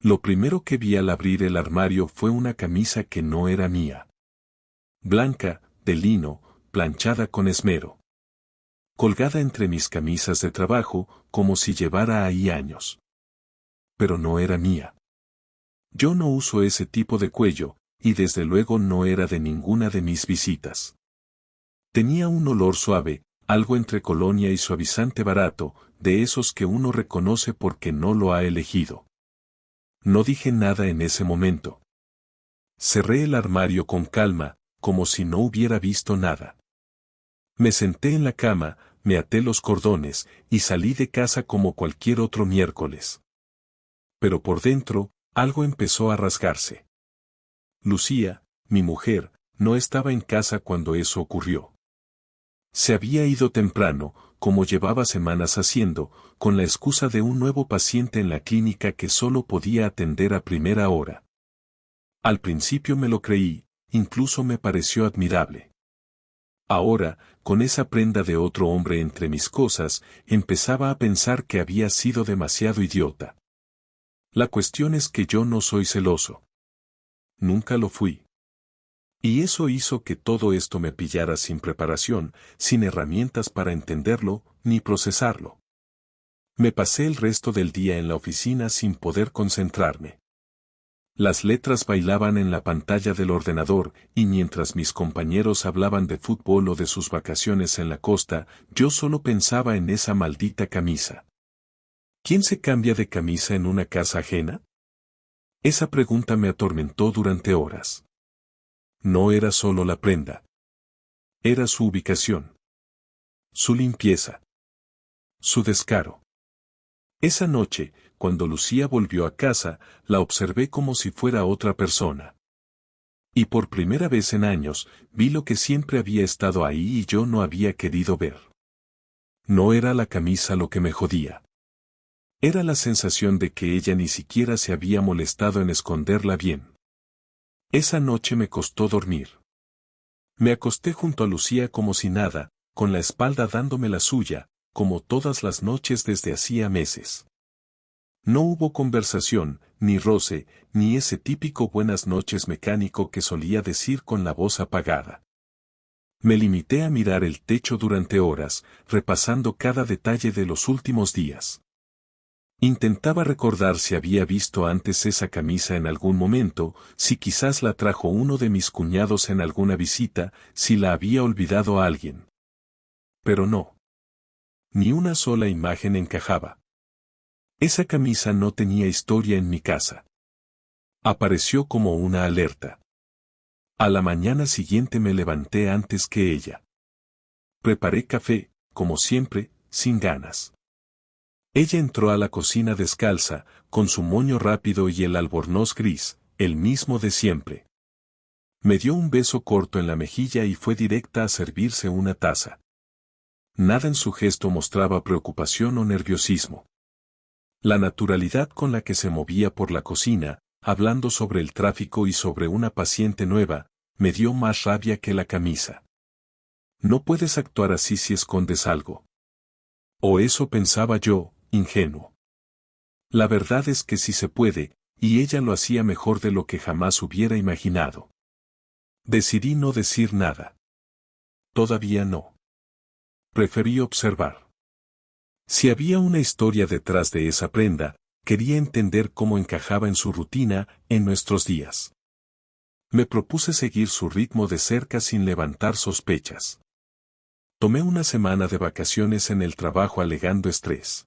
Lo primero que vi al abrir el armario fue una camisa que no era mía. Blanca, de lino, planchada con esmero. Colgada entre mis camisas de trabajo, como si llevara ahí años. Pero no era mía. Yo no uso ese tipo de cuello, y desde luego no era de ninguna de mis visitas. Tenía un olor suave, algo entre colonia y suavizante barato, de esos que uno reconoce porque no lo ha elegido. No dije nada en ese momento. Cerré el armario con calma, como si no hubiera visto nada. Me senté en la cama, me até los cordones, y salí de casa como cualquier otro miércoles. Pero por dentro, algo empezó a rasgarse. Lucía, mi mujer, no estaba en casa cuando eso ocurrió. Se había ido temprano, como llevaba semanas haciendo, con la excusa de un nuevo paciente en la clínica que solo podía atender a primera hora. Al principio me lo creí, incluso me pareció admirable. Ahora, con esa prenda de otro hombre entre mis cosas, empezaba a pensar que había sido demasiado idiota. La cuestión es que yo no soy celoso. Nunca lo fui. Y eso hizo que todo esto me pillara sin preparación, sin herramientas para entenderlo, ni procesarlo. Me pasé el resto del día en la oficina sin poder concentrarme. Las letras bailaban en la pantalla del ordenador, y mientras mis compañeros hablaban de fútbol o de sus vacaciones en la costa, yo solo pensaba en esa maldita camisa. ¿Quién se cambia de camisa en una casa ajena? Esa pregunta me atormentó durante horas. No era solo la prenda. Era su ubicación. Su limpieza. Su descaro. Esa noche, cuando Lucía volvió a casa, la observé como si fuera otra persona. Y por primera vez en años, vi lo que siempre había estado ahí y yo no había querido ver. No era la camisa lo que me jodía. Era la sensación de que ella ni siquiera se había molestado en esconderla bien. Esa noche me costó dormir. Me acosté junto a Lucía como si nada, con la espalda dándome la suya, como todas las noches desde hacía meses. No hubo conversación, ni roce, ni ese típico buenas noches mecánico que solía decir con la voz apagada. Me limité a mirar el techo durante horas, repasando cada detalle de los últimos días. Intentaba recordar si había visto antes esa camisa en algún momento, si quizás la trajo uno de mis cuñados en alguna visita, si la había olvidado a alguien. Pero no. Ni una sola imagen encajaba. Esa camisa no tenía historia en mi casa. Apareció como una alerta. A la mañana siguiente me levanté antes que ella. Preparé café, como siempre, sin ganas. Ella entró a la cocina descalza, con su moño rápido y el albornoz gris, el mismo de siempre. Me dio un beso corto en la mejilla y fue directa a servirse una taza. Nada en su gesto mostraba preocupación o nerviosismo. La naturalidad con la que se movía por la cocina, hablando sobre el tráfico y sobre una paciente nueva, me dio más rabia que la camisa. No puedes actuar así si escondes algo. O eso pensaba yo, ingenuo. La verdad es que sí se puede, y ella lo hacía mejor de lo que jamás hubiera imaginado. Decidí no decir nada. Todavía no. Preferí observar. Si había una historia detrás de esa prenda, quería entender cómo encajaba en su rutina, en nuestros días. Me propuse seguir su ritmo de cerca sin levantar sospechas. Tomé una semana de vacaciones en el trabajo alegando estrés.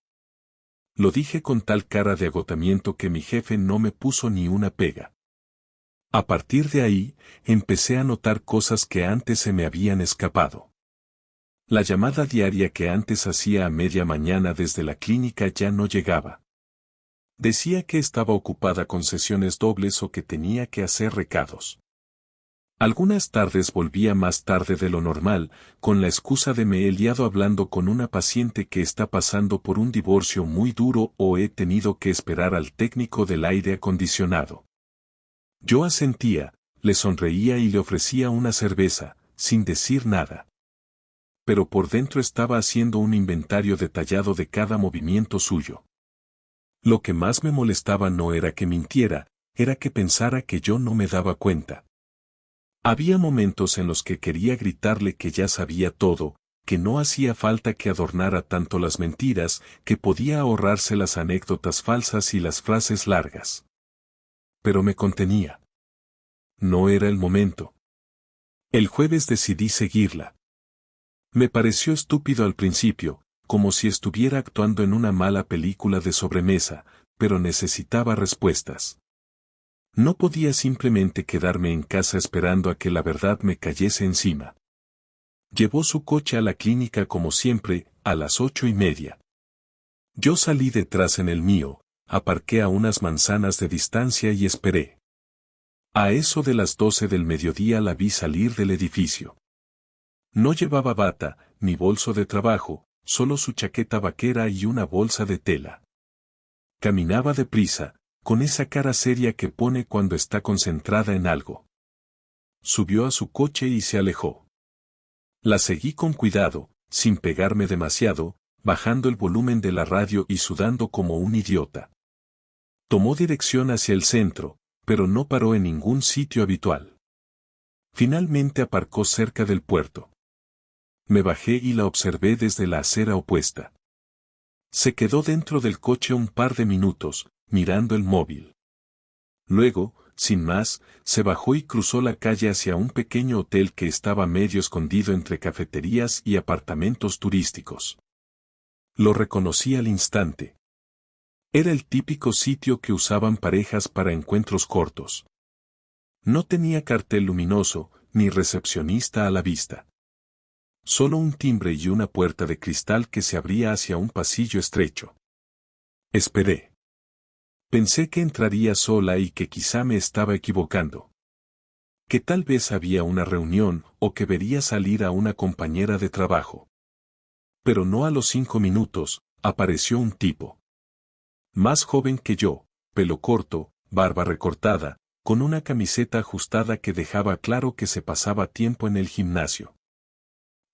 Lo dije con tal cara de agotamiento que mi jefe no me puso ni una pega. A partir de ahí, empecé a notar cosas que antes se me habían escapado. La llamada diaria que antes hacía a media mañana desde la clínica ya no llegaba. Decía que estaba ocupada con sesiones dobles o que tenía que hacer recados. Algunas tardes volvía más tarde de lo normal, con la excusa de me he liado hablando con una paciente que está pasando por un divorcio muy duro o he tenido que esperar al técnico del aire acondicionado. Yo asentía, le sonreía y le ofrecía una cerveza, sin decir nada. Pero por dentro estaba haciendo un inventario detallado de cada movimiento suyo. Lo que más me molestaba no era que mintiera, era que pensara que yo no me daba cuenta. Había momentos en los que quería gritarle que ya sabía todo, que no hacía falta que adornara tanto las mentiras, que podía ahorrarse las anécdotas falsas y las frases largas. Pero me contenía. No era el momento. El jueves decidí seguirla. Me pareció estúpido al principio, como si estuviera actuando en una mala película de sobremesa, pero necesitaba respuestas. No podía simplemente quedarme en casa esperando a que la verdad me cayese encima. Llevó su coche a la clínica como siempre, a las 8:30. Yo salí detrás en el mío, aparqué a unas manzanas de distancia y esperé. A eso de las 12 del mediodía la vi salir del edificio. No llevaba bata, ni bolso de trabajo, solo su chaqueta vaquera y una bolsa de tela. Caminaba deprisa, con esa cara seria que pone cuando está concentrada en algo. Subió a su coche y se alejó. La seguí con cuidado, sin pegarme demasiado, bajando el volumen de la radio y sudando como un idiota. Tomó dirección hacia el centro, pero no paró en ningún sitio habitual. Finalmente aparcó cerca del puerto. Me bajé y la observé desde la acera opuesta. Se quedó dentro del coche un par de minutos, mirando el móvil. Luego, sin más, se bajó y cruzó la calle hacia un pequeño hotel que estaba medio escondido entre cafeterías y apartamentos turísticos. Lo reconocí al instante. Era el típico sitio que usaban parejas para encuentros cortos. No tenía cartel luminoso, ni recepcionista a la vista. Solo un timbre y una puerta de cristal que se abría hacia un pasillo estrecho. Esperé. Pensé que entraría sola y que quizá me estaba equivocando. Que tal vez había una reunión o que vería salir a una compañera de trabajo. Pero no a los 5 minutos, apareció un tipo. Más joven que yo, pelo corto, barba recortada, con una camiseta ajustada que dejaba claro que se pasaba tiempo en el gimnasio.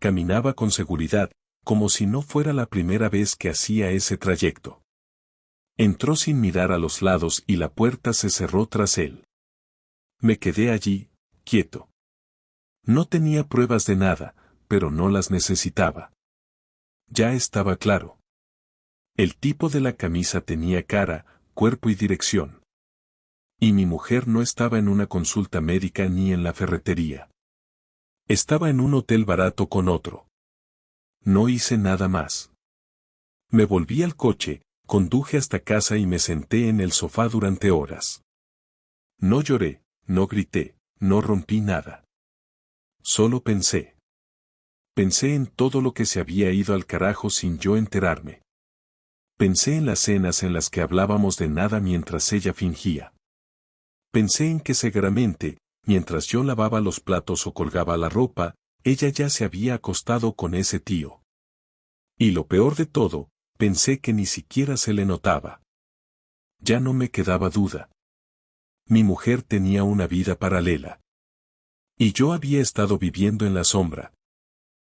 Caminaba con seguridad, como si no fuera la primera vez que hacía ese trayecto. Entró sin mirar a los lados y la puerta se cerró tras él. Me quedé allí, quieto. No tenía pruebas de nada, pero no las necesitaba. Ya estaba claro. El tipo de la camisa tenía cara, cuerpo y dirección. Y mi mujer no estaba en una consulta médica ni en la ferretería. Estaba en un hotel barato con otro. No hice nada más. Me volví al coche, conduje hasta casa y me senté en el sofá durante horas. No lloré, no grité, no rompí nada. Solo pensé. Pensé en todo lo que se había ido al carajo sin yo enterarme. Pensé en las cenas en las que hablábamos de nada mientras ella fingía. Pensé en que seguramente, mientras yo lavaba los platos o colgaba la ropa, ella ya se había acostado con ese tío. Y lo peor de todo, pensé que ni siquiera se le notaba. Ya no me quedaba duda. Mi mujer tenía una vida paralela. Y yo había estado viviendo en la sombra.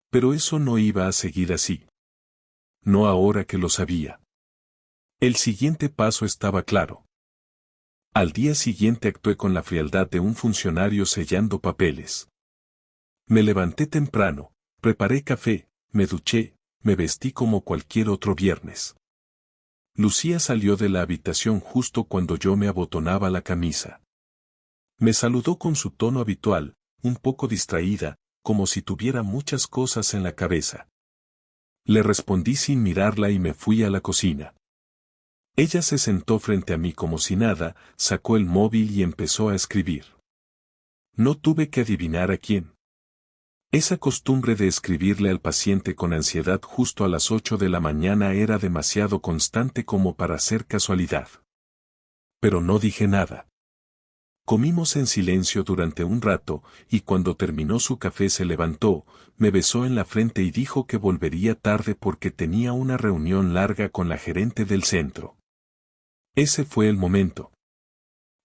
Pero eso no iba a seguir así. No ahora que lo sabía. El siguiente paso estaba claro. Al día siguiente actué con la frialdad de un funcionario sellando papeles. Me levanté temprano, preparé café, me duché, me vestí como cualquier otro viernes. Lucía salió de la habitación justo cuando yo me abotonaba la camisa. Me saludó con su tono habitual, un poco distraída, como si tuviera muchas cosas en la cabeza. Le respondí sin mirarla y me fui a la cocina. Ella se sentó frente a mí como si nada, sacó el móvil y empezó a escribir. No tuve que adivinar a quién. Esa costumbre de escribirle al paciente con ansiedad justo a las 8 de la mañana era demasiado constante como para ser casualidad. Pero no dije nada. Comimos en silencio durante un rato, y cuando terminó su café se levantó, me besó en la frente y dijo que volvería tarde porque tenía una reunión larga con la gerente del centro. Ese fue el momento.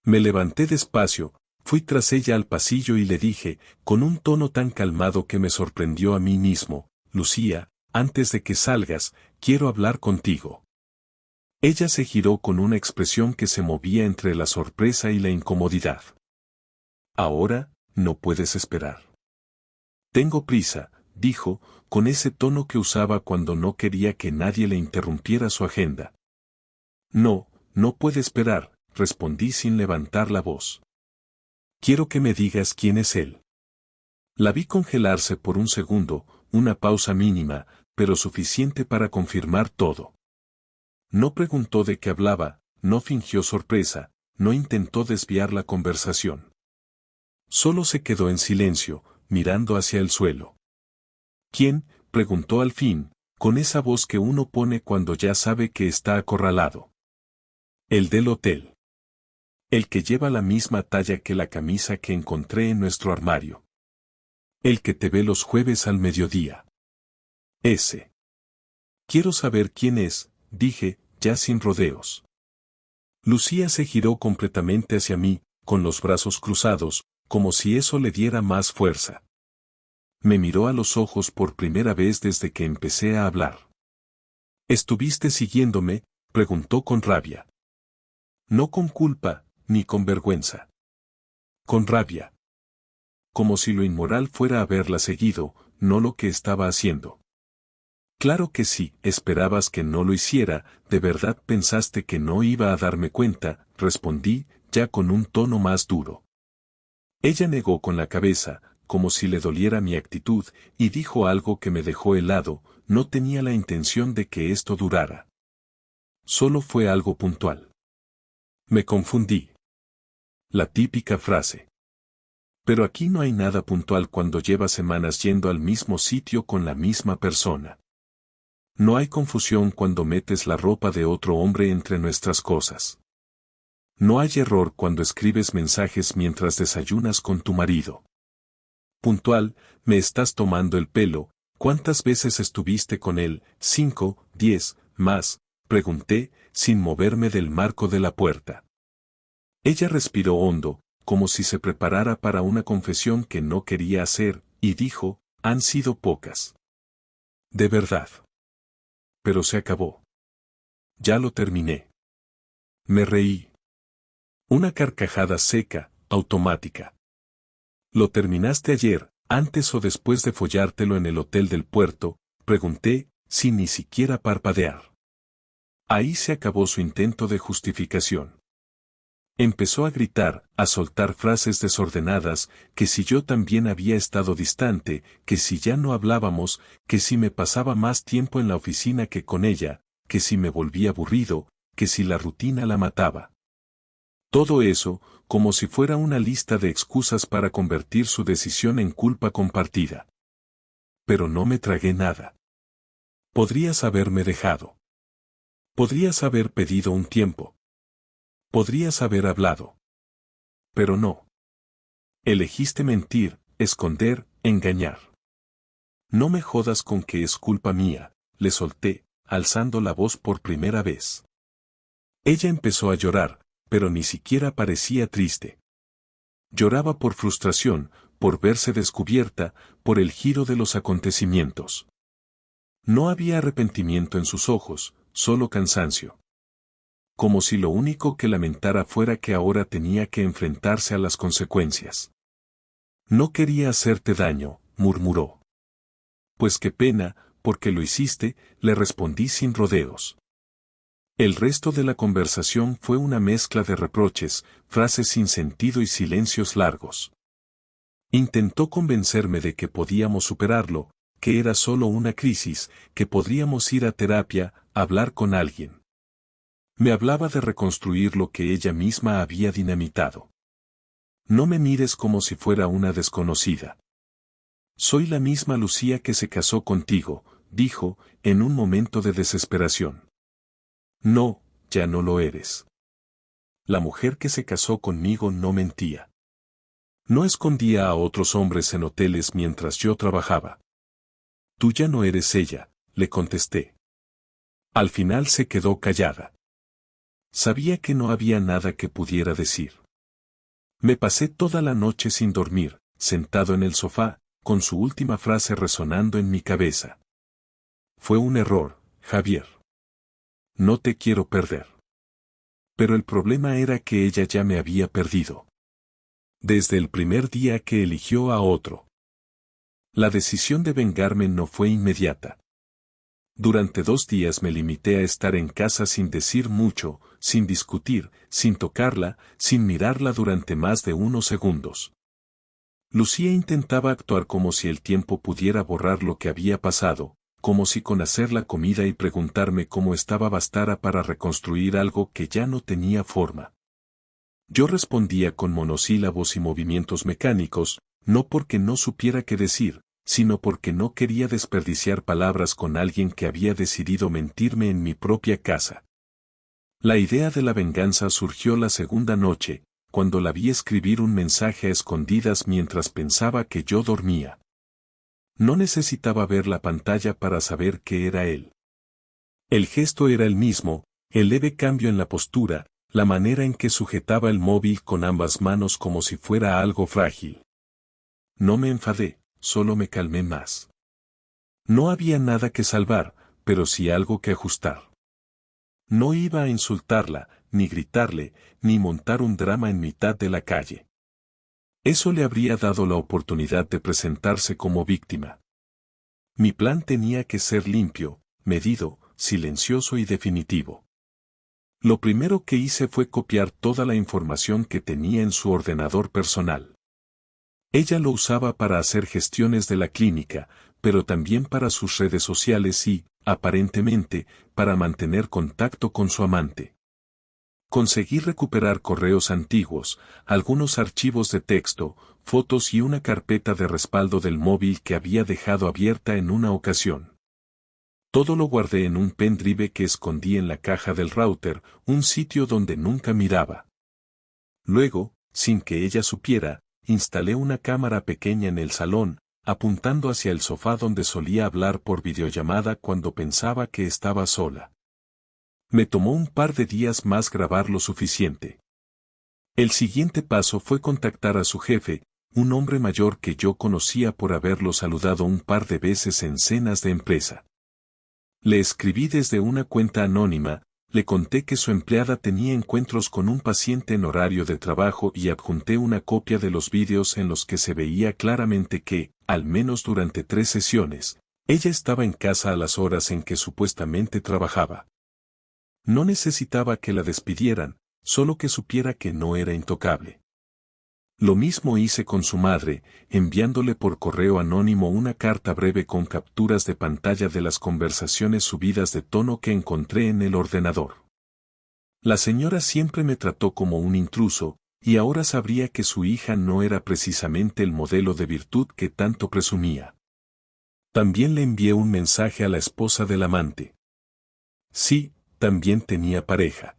Me levanté despacio, fui tras ella al pasillo y le dije, con un tono tan calmado que me sorprendió a mí mismo, Lucía, antes de que salgas, quiero hablar contigo. Ella se giró con una expresión que se movía entre la sorpresa y la incomodidad. Ahora, no puedes esperar. Tengo prisa, dijo, con ese tono que usaba cuando no quería que nadie le interrumpiera su agenda. No, no puede esperar, respondí sin levantar la voz. Quiero que me digas quién es él. La vi congelarse por un segundo, una pausa mínima, pero suficiente para confirmar todo. No preguntó de qué hablaba, no fingió sorpresa, no intentó desviar la conversación. Solo se quedó en silencio, mirando hacia el suelo. ¿Quién?, preguntó al fin, con esa voz que uno pone cuando ya sabe que está acorralado. El del hotel. El que lleva la misma talla que la camisa que encontré en nuestro armario. El que te ve los jueves al mediodía. Ese. Quiero saber quién es, dije, ya sin rodeos. Lucía se giró completamente hacia mí, con los brazos cruzados, como si eso le diera más fuerza. Me miró a los ojos por primera vez desde que empecé a hablar. ¿Estuviste siguiéndome?, preguntó con rabia. No con culpa, ni con vergüenza. Con rabia. Como si lo inmoral fuera haberla seguido, no lo que estaba haciendo. Claro que sí, esperabas que no lo hiciera, ¿de verdad pensaste que no iba a darme cuenta?, respondí, ya con un tono más duro. Ella negó con la cabeza, como si le doliera mi actitud, y dijo algo que me dejó helado, no tenía la intención de que esto durara. Solo fue algo puntual. Me confundí. La típica frase. Pero aquí no hay nada puntual cuando llevas semanas yendo al mismo sitio con la misma persona. No hay confusión cuando metes la ropa de otro hombre entre nuestras cosas. No hay error cuando escribes mensajes mientras desayunas con tu marido. Puntual, me estás tomando el pelo, ¿cuántas veces estuviste con él? 5, 10, más, pregunté, sin moverme del marco de la puerta. Ella respiró hondo, como si se preparara para una confesión que no quería hacer, y dijo, han sido pocas. De verdad. Pero se acabó. Ya lo terminé. Me reí. Una carcajada seca, automática. ¿Lo terminaste ayer, antes o después de follártelo en el hotel del puerto?, pregunté, sin ni siquiera parpadear. Ahí se acabó su intento de justificación. Empezó a gritar, a soltar frases desordenadas, que si yo también había estado distante, que si ya no hablábamos, que si me pasaba más tiempo en la oficina que con ella, que si me volvía aburrido, que si la rutina la mataba. Todo eso, como si fuera una lista de excusas para convertir su decisión en culpa compartida. Pero no me tragué nada. Podrías haberme dejado. Podrías haber pedido un tiempo. Podrías haber hablado. Pero no. Elegiste mentir, esconder, engañar. No me jodas con que es culpa mía, le solté, alzando la voz por primera vez. Ella empezó a llorar, pero ni siquiera parecía triste. Lloraba por frustración, por verse descubierta, por el giro de los acontecimientos. No había arrepentimiento en sus ojos, solo cansancio. Como si lo único que lamentara fuera que ahora tenía que enfrentarse a las consecuencias. No quería hacerte daño, murmuró. Pues qué pena, porque lo hiciste, le respondí sin rodeos. El resto de la conversación fue una mezcla de reproches, frases sin sentido y silencios largos. Intentó convencerme de que podíamos superarlo, que era solo una crisis, que podríamos ir a terapia, hablar con alguien. Me hablaba de reconstruir lo que ella misma había dinamitado. No me mires como si fuera una desconocida. Soy la misma Lucía que se casó contigo, dijo, en un momento de desesperación. No, ya no lo eres. La mujer que se casó conmigo no mentía. No escondía a otros hombres en hoteles mientras yo trabajaba. Tú ya no eres ella, le contesté. Al final se quedó callada. Sabía que no había nada que pudiera decir. Me pasé toda la noche sin dormir, sentado en el sofá, con su última frase resonando en mi cabeza. Fue un error, Javier. No te quiero perder. Pero el problema era que ella ya me había perdido. Desde el primer día que eligió a otro. La decisión de vengarme no fue inmediata. Durante 2 días me limité a estar en casa sin decir mucho, sin discutir, sin tocarla, sin mirarla durante más de unos segundos. Lucía intentaba actuar como si el tiempo pudiera borrar lo que había pasado, como si con hacer la comida y preguntarme cómo estaba bastara para reconstruir algo que ya no tenía forma. Yo respondía con monosílabos y movimientos mecánicos, no porque no supiera qué decir, sino porque no quería desperdiciar palabras con alguien que había decidido mentirme en mi propia casa. La idea de la venganza surgió la segunda noche, cuando la vi escribir un mensaje a escondidas mientras pensaba que yo dormía. No necesitaba ver la pantalla para saber que era él. El gesto era el mismo, el leve cambio en la postura, la manera en que sujetaba el móvil con ambas manos como si fuera algo frágil. No me enfadé, solo me calmé más. No había nada que salvar, pero sí algo que ajustar. No iba a insultarla, ni gritarle, ni montar un drama en mitad de la calle. Eso le habría dado la oportunidad de presentarse como víctima. Mi plan tenía que ser limpio, medido, silencioso y definitivo. Lo primero que hice fue copiar toda la información que tenía en su ordenador personal. Ella lo usaba para hacer gestiones de la clínica, pero también para sus redes sociales y, aparentemente, para mantener contacto con su amante. Conseguí recuperar correos antiguos, algunos archivos de texto, fotos y una carpeta de respaldo del móvil que había dejado abierta en una ocasión. Todo lo guardé en un pendrive que escondí en la caja del router, un sitio donde nunca miraba. Luego, sin que ella supiera, instalé una cámara pequeña en el salón, apuntando hacia el sofá donde solía hablar por videollamada cuando pensaba que estaba sola. Me tomó un par de días más grabar lo suficiente. El siguiente paso fue contactar a su jefe, un hombre mayor que yo conocía por haberlo saludado un par de veces en cenas de empresa. Le escribí desde una cuenta anónima, le conté que su empleada tenía encuentros con un paciente en horario de trabajo y adjunté una copia de los vídeos en los que se veía claramente que, al menos durante 3 sesiones, ella estaba en casa a las horas en que supuestamente trabajaba. No necesitaba que la despidieran, solo que supiera que no era intocable. Lo mismo hice con su madre, enviándole por correo anónimo una carta breve con capturas de pantalla de las conversaciones subidas de tono que encontré en el ordenador. La señora siempre me trató como un intruso, y ahora sabría que su hija no era precisamente el modelo de virtud que tanto presumía. También le envié un mensaje a la esposa del amante. Sí, también tenía pareja.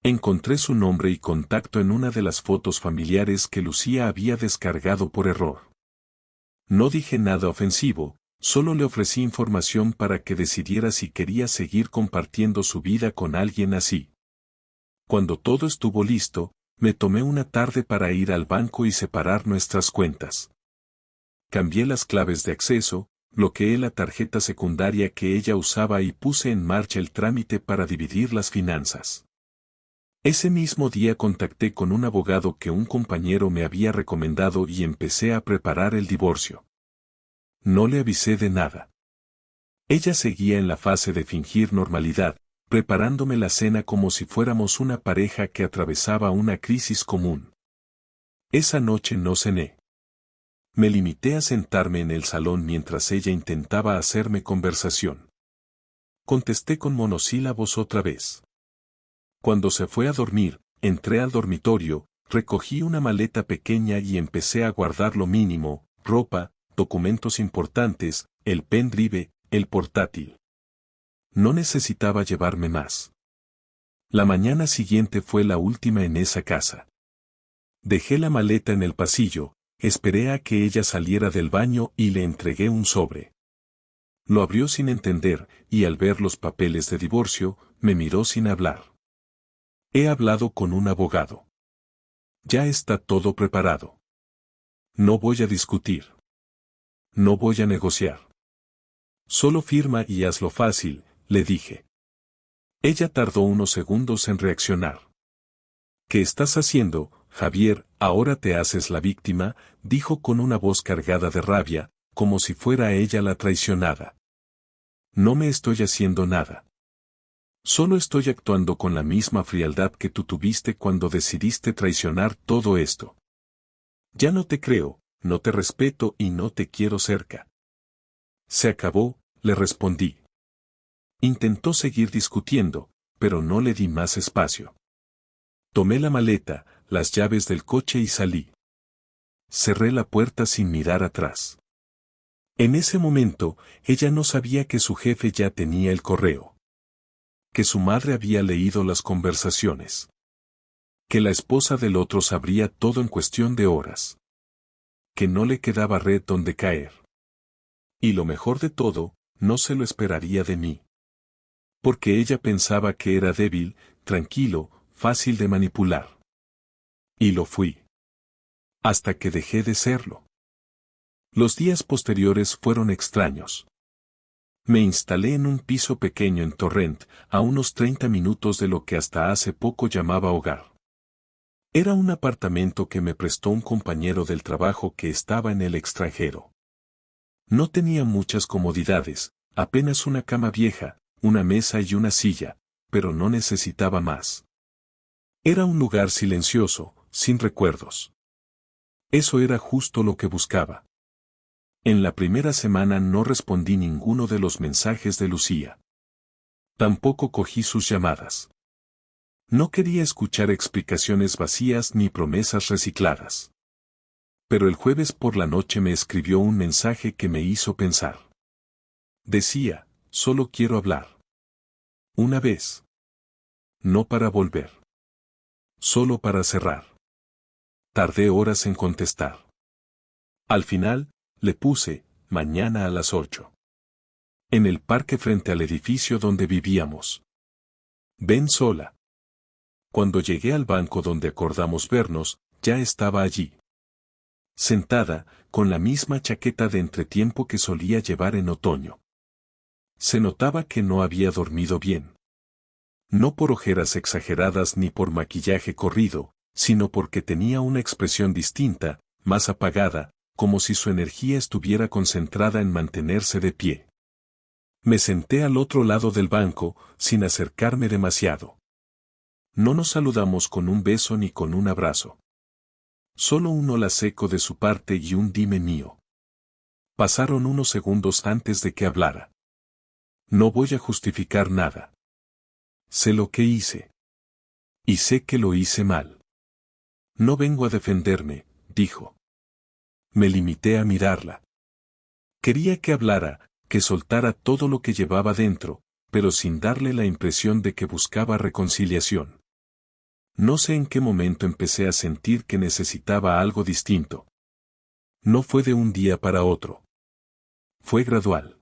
Encontré su nombre y contacto en una de las fotos familiares que Lucía había descargado por error. No dije nada ofensivo, solo le ofrecí información para que decidiera si quería seguir compartiendo su vida con alguien así. Cuando todo estuvo listo, me tomé una tarde para ir al banco y separar nuestras cuentas. Cambié las claves de acceso, bloqueé la tarjeta secundaria que ella usaba y puse en marcha el trámite para dividir las finanzas. Ese mismo día contacté con un abogado que un compañero me había recomendado y empecé a preparar el divorcio. No le avisé de nada. Ella seguía en la fase de fingir normalidad, preparándome la cena como si fuéramos una pareja que atravesaba una crisis común. Esa noche no cené. Me limité a sentarme en el salón mientras ella intentaba hacerme conversación. Contesté con monosílabos otra vez. Cuando se fue a dormir, entré al dormitorio, recogí una maleta pequeña y empecé a guardar lo mínimo, ropa, documentos importantes, el pendrive, el portátil. No necesitaba llevarme más. La mañana siguiente fue la última en esa casa. Dejé la maleta en el pasillo, esperé a que ella saliera del baño y le entregué un sobre. Lo abrió sin entender, y al ver los papeles de divorcio, me miró sin hablar. He hablado con un abogado. Ya está todo preparado. No voy a discutir. No voy a negociar. Solo firma y hazlo fácil, le dije. Ella tardó unos segundos en reaccionar. ¿Qué estás haciendo, Javier? Ahora te haces la víctima, dijo con una voz cargada de rabia, como si fuera ella la traicionada. No me estoy haciendo nada. Solo estoy actuando con la misma frialdad que tú tuviste cuando decidiste traicionar todo esto. Ya no te creo, no te respeto y no te quiero cerca. Se acabó, le respondí. Intentó seguir discutiendo, pero no le di más espacio. Tomé la maleta, las llaves del coche y salí. Cerré la puerta sin mirar atrás. En ese momento, ella no sabía que su jefe ya tenía el correo. Que su madre había leído las conversaciones. Que la esposa del otro sabría todo en cuestión de horas. Que no le quedaba red donde caer. Y lo mejor de todo, no se lo esperaría de mí. Porque ella pensaba que era débil, tranquilo, fácil de manipular. Y lo fui. Hasta que dejé de serlo. Los días posteriores fueron extraños. Me instalé en un piso pequeño en Torrent, a unos 30 minutos de lo que hasta hace poco llamaba hogar. Era un apartamento que me prestó un compañero del trabajo que estaba en el extranjero. No tenía muchas comodidades, apenas una cama vieja, una mesa y una silla, pero no necesitaba más. Era un lugar silencioso, sin recuerdos. Eso era justo lo que buscaba. En la primera semana no respondí ninguno de los mensajes de Lucía. Tampoco cogí sus llamadas. No quería escuchar explicaciones vacías ni promesas recicladas. Pero el jueves por la noche me escribió un mensaje que me hizo pensar. Decía, solo quiero hablar. Una vez. No para volver. Solo para cerrar. Tardé horas en contestar. Al final, le puse, mañana a las 8. En el parque frente al edificio donde vivíamos. Ven sola. Cuando llegué al banco donde acordamos vernos, ya estaba allí. Sentada, con la misma chaqueta de entretiempo que solía llevar en otoño. Se notaba que no había dormido bien. No por ojeras exageradas ni por maquillaje corrido, sino porque tenía una expresión distinta, más apagada, como si su energía estuviera concentrada en mantenerse de pie. Me senté al otro lado del banco, sin acercarme demasiado. No nos saludamos con un beso ni con un abrazo. Solo un hola seco de su parte y un dime mío. Pasaron unos segundos antes de que hablara. No voy a justificar nada. Sé lo que hice. Y sé que lo hice mal. No vengo a defenderme, dijo. Me limité a mirarla. Quería que hablara, que soltara todo lo que llevaba dentro, pero sin darle la impresión de que buscaba reconciliación. No sé en qué momento empecé a sentir que necesitaba algo distinto. No fue de un día para otro. Fue gradual.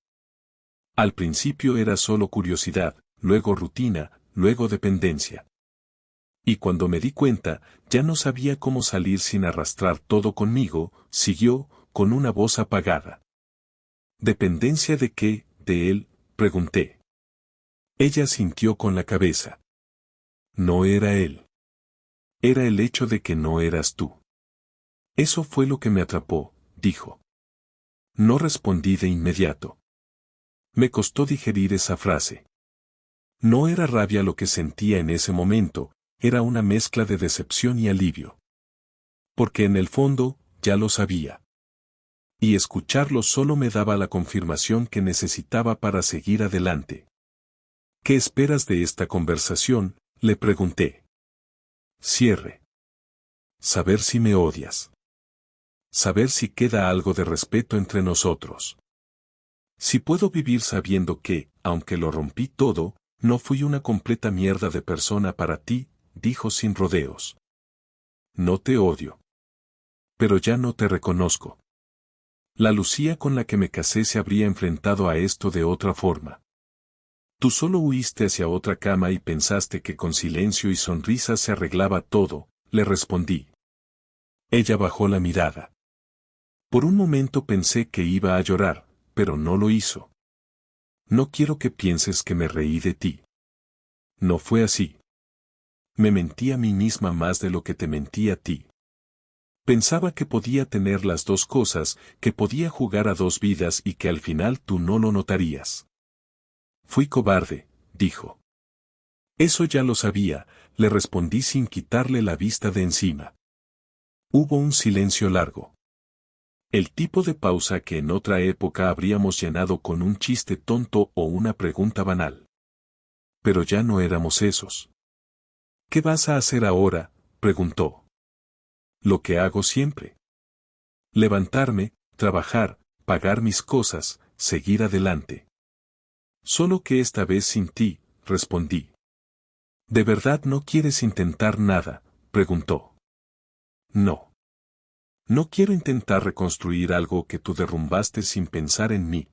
Al principio era solo curiosidad, luego rutina, luego dependencia. Y cuando me di cuenta, ya no sabía cómo salir sin arrastrar todo conmigo, siguió, con una voz apagada. ¿Dependencia de qué, de él? Pregunté. Ella sintió con la cabeza. No era él. Era el hecho de que no eras tú. Eso fue lo que me atrapó, dijo. No respondí de inmediato. Me costó digerir esa frase. No era rabia lo que sentía en ese momento, era una mezcla de decepción y alivio. Porque en el fondo, ya lo sabía. Y escucharlo solo me daba la confirmación que necesitaba para seguir adelante. ¿Qué esperas de esta conversación?, le pregunté. Cierre. Saber si me odias. Saber si queda algo de respeto entre nosotros. Si puedo vivir sabiendo que, aunque lo rompí todo, no fui una completa mierda de persona para ti, dijo sin rodeos. No te odio. Pero ya no te reconozco. La Lucía con la que me casé se habría enfrentado a esto de otra forma. Tú solo huiste hacia otra cama y pensaste que con silencio y sonrisas se arreglaba todo, le respondí. Ella bajó la mirada. Por un momento pensé que iba a llorar, pero no lo hizo. No quiero que pienses que me reí de ti. No fue así. Me mentí a mí misma más de lo que te mentí a ti. Pensaba que podía tener las dos cosas, que podía jugar a dos vidas y que al final tú no lo notarías. Fui cobarde, dijo. Eso ya lo sabía, le respondí sin quitarle la vista de encima. Hubo un silencio largo. El tipo de pausa que en otra época habríamos llenado con un chiste tonto o una pregunta banal. Pero ya no éramos esos. ¿Qué vas a hacer ahora?, preguntó. Lo que hago siempre. Levantarme, trabajar, pagar mis cosas, seguir adelante. Solo que esta vez sin ti, respondí. ¿De verdad no quieres intentar nada?, preguntó. No. No quiero intentar reconstruir algo que tú derrumbaste sin pensar en mí.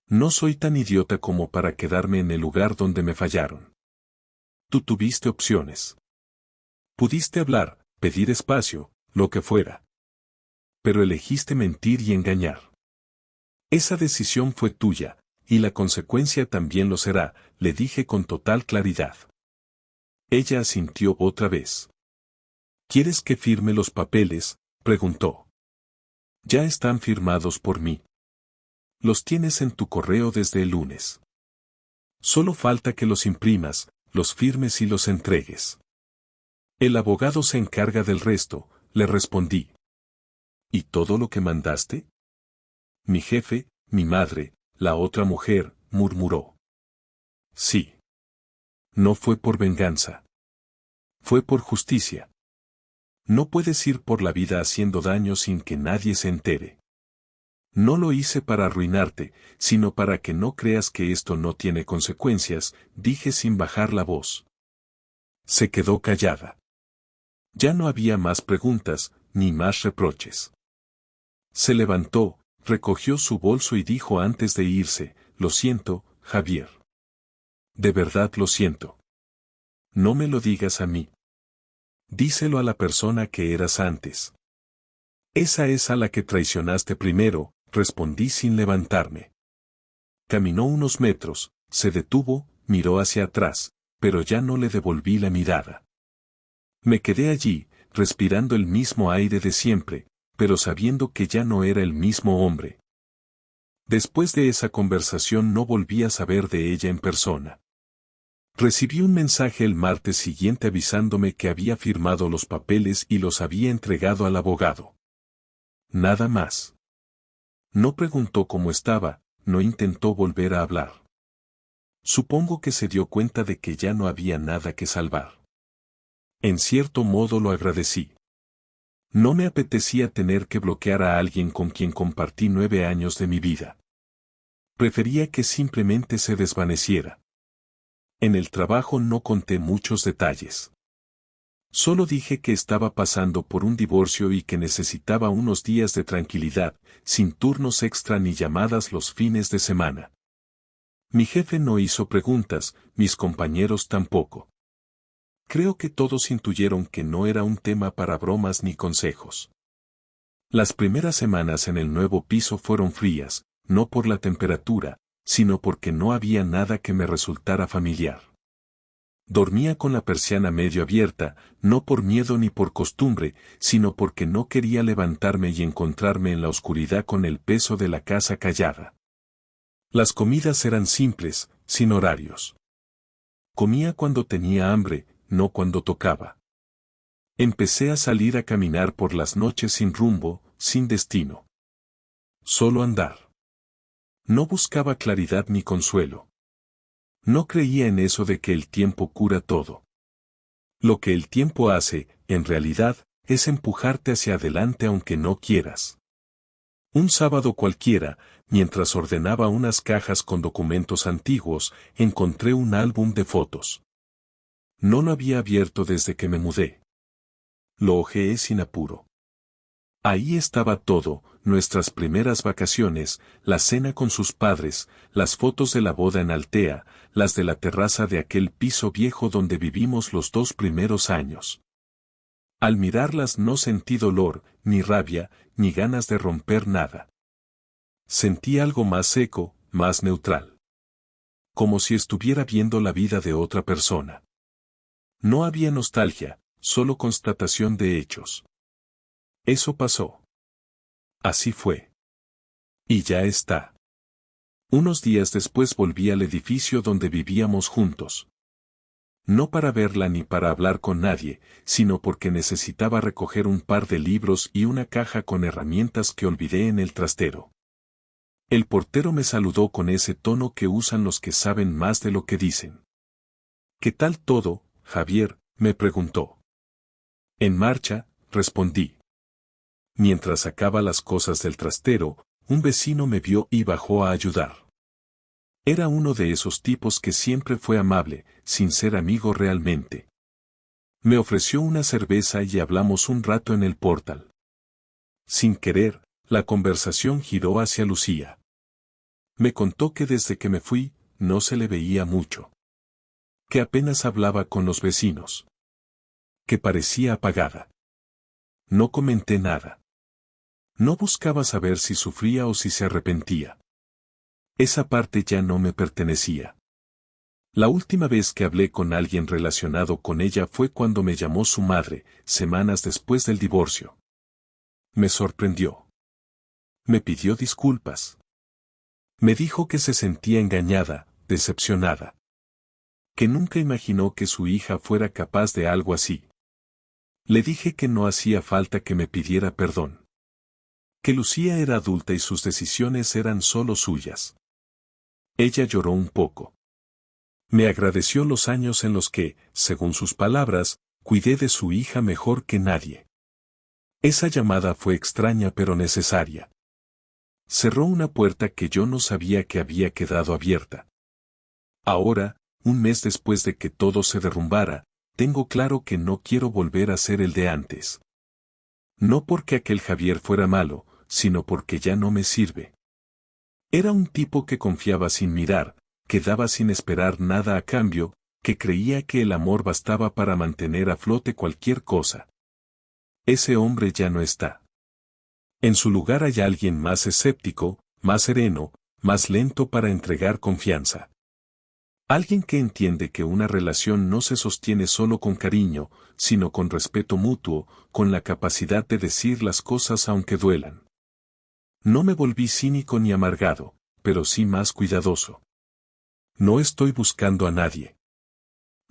No soy tan idiota como para quedarme en el lugar donde me fallaron. Tú tuviste opciones. Pudiste hablar, pedir espacio, lo que fuera. Pero elegiste mentir y engañar. Esa decisión fue tuya, y la consecuencia también lo será, le dije con total claridad. Ella asintió otra vez. ¿Quieres que firme los papeles?, preguntó. Ya están firmados por mí. Los tienes en tu correo desde el lunes. Solo falta que los imprimas, los firmes y los entregues. El abogado se encarga del resto, le respondí. ¿Y todo lo que mandaste? Mi jefe, mi madre, la otra mujer, murmuró. Sí. No fue por venganza. Fue por justicia. No puedes ir por la vida haciendo daño sin que nadie se entere. No lo hice para arruinarte, sino para que no creas que esto no tiene consecuencias, dije sin bajar la voz. Se quedó callada. Ya no había más preguntas, ni más reproches. Se levantó, recogió su bolso y dijo antes de irse, lo siento, Javier. De verdad lo siento. No me lo digas a mí. Díselo a la persona que eras antes. Esa es a la que traicionaste primero, respondí sin levantarme. Caminó unos metros, se detuvo, miró hacia atrás, pero ya no le devolví la mirada. Me quedé allí, respirando el mismo aire de siempre, pero sabiendo que ya no era el mismo hombre. Después de esa conversación no volví a saber de ella en persona. Recibí un mensaje el martes siguiente avisándome que había firmado los papeles y los había entregado al abogado. Nada más. No preguntó cómo estaba, no intentó volver a hablar. Supongo que se dio cuenta de que ya no había nada que salvar. En cierto modo lo agradecí. No me apetecía tener que bloquear a alguien con quien compartí 9 años de mi vida. Prefería que simplemente se desvaneciera. En el trabajo no conté muchos detalles. Solo dije que estaba pasando por un divorcio y que necesitaba unos días de tranquilidad, sin turnos extra ni llamadas los fines de semana. Mi jefe no hizo preguntas, mis compañeros tampoco. Creo que todos intuyeron que no era un tema para bromas ni consejos. Las primeras semanas en el nuevo piso fueron frías, no por la temperatura, sino porque no había nada que me resultara familiar. Dormía con la persiana medio abierta, no por miedo ni por costumbre, sino porque no quería levantarme y encontrarme en la oscuridad con el peso de la casa callada. Las comidas eran simples, sin horarios. Comía cuando tenía hambre, no cuando tocaba. Empecé a salir a caminar por las noches sin rumbo, sin destino. Solo andar. No buscaba claridad ni consuelo. No creía en eso de que el tiempo cura todo. Lo que el tiempo hace, en realidad, es empujarte hacia adelante aunque no quieras. Un sábado cualquiera, mientras ordenaba unas cajas con documentos antiguos, encontré un álbum de fotos. No lo había abierto desde que me mudé. Lo hojeé sin apuro. Ahí estaba todo, nuestras primeras vacaciones, la cena con sus padres, las fotos de la boda en Altea, las de la terraza de aquel piso viejo donde vivimos los 2 primeros años. Al mirarlas no sentí dolor, ni rabia, ni ganas de romper nada. Sentí algo más seco, más neutral. como si estuviera viendo la vida de otra persona. No había nostalgia, solo constatación de hechos. Eso pasó. Así fue. Y ya está. Unos días después volví al edificio donde vivíamos juntos. No para verla ni para hablar con nadie, sino porque necesitaba recoger un par de libros y una caja con herramientas que olvidé en el trastero. El portero me saludó con ese tono que usan los que saben más de lo que dicen. ¿Qué tal todo, Javier?, me preguntó. En marcha, respondí. Mientras sacaba las cosas del trastero, un vecino me vio y bajó a ayudar. Era uno de esos tipos que siempre fue amable, sin ser amigo realmente. Me ofreció una cerveza y hablamos un rato en el portal. Sin querer, la conversación giró hacia Lucía. Me contó que desde que me fui, no se le veía mucho. Que apenas hablaba con los vecinos. Que parecía apagada. No comenté nada. No buscaba saber si sufría o si se arrepentía. Esa parte ya no me pertenecía. La última vez que hablé con alguien relacionado con ella fue cuando me llamó su madre, semanas después del divorcio. Me sorprendió. Me pidió disculpas. Me dijo que se sentía engañada, decepcionada. Que nunca imaginó que su hija fuera capaz de algo así. Le dije que no hacía falta que me pidiera perdón. Que Lucía era adulta y sus decisiones eran solo suyas. Ella lloró un poco. Me agradeció los años en los que, según sus palabras, cuidé de su hija mejor que nadie. Esa llamada fue extraña pero necesaria. Cerró una puerta que yo no sabía que había quedado abierta. Ahora, un mes después de que todo se derrumbara, tengo claro que no quiero volver a ser el de antes. No porque aquel Javier fuera malo, sino porque ya no me sirve. Era un tipo que confiaba sin mirar, que daba sin esperar nada a cambio, que creía que el amor bastaba para mantener a flote cualquier cosa. Ese hombre ya no está. En su lugar hay alguien más escéptico, más sereno, más lento para entregar confianza. Alguien que entiende que una relación no se sostiene solo con cariño, sino con respeto mutuo, con la capacidad de decir las cosas aunque duelan. No me volví cínico ni amargado, pero sí más cuidadoso. No estoy buscando a nadie.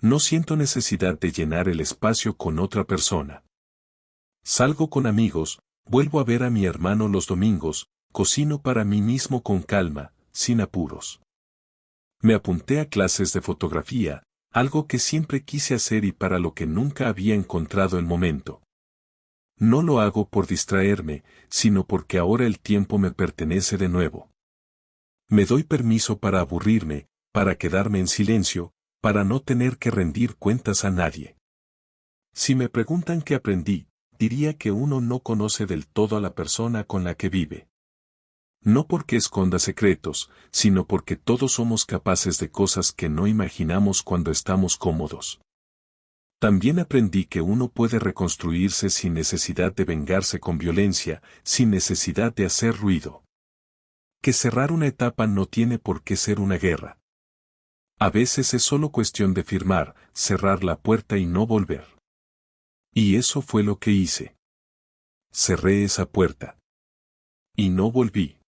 No siento necesidad de llenar el espacio con otra persona. Salgo con amigos, vuelvo a ver a mi hermano los domingos, cocino para mí mismo con calma, sin apuros. Me apunté a clases de fotografía, algo que siempre quise hacer y para lo que nunca había encontrado el momento. No lo hago por distraerme, sino porque ahora el tiempo me pertenece de nuevo. Me doy permiso para aburrirme, para quedarme en silencio, para no tener que rendir cuentas a nadie. Si me preguntan qué aprendí, diría que uno no conoce del todo a la persona con la que vive. No porque esconda secretos, sino porque todos somos capaces de cosas que no imaginamos cuando estamos cómodos. También aprendí que uno puede reconstruirse sin necesidad de vengarse con violencia, sin necesidad de hacer ruido. Que cerrar una etapa no tiene por qué ser una guerra. A veces es solo cuestión de firmar, cerrar la puerta y no volver. Y eso fue lo que hice. Cerré esa puerta. Y no volví.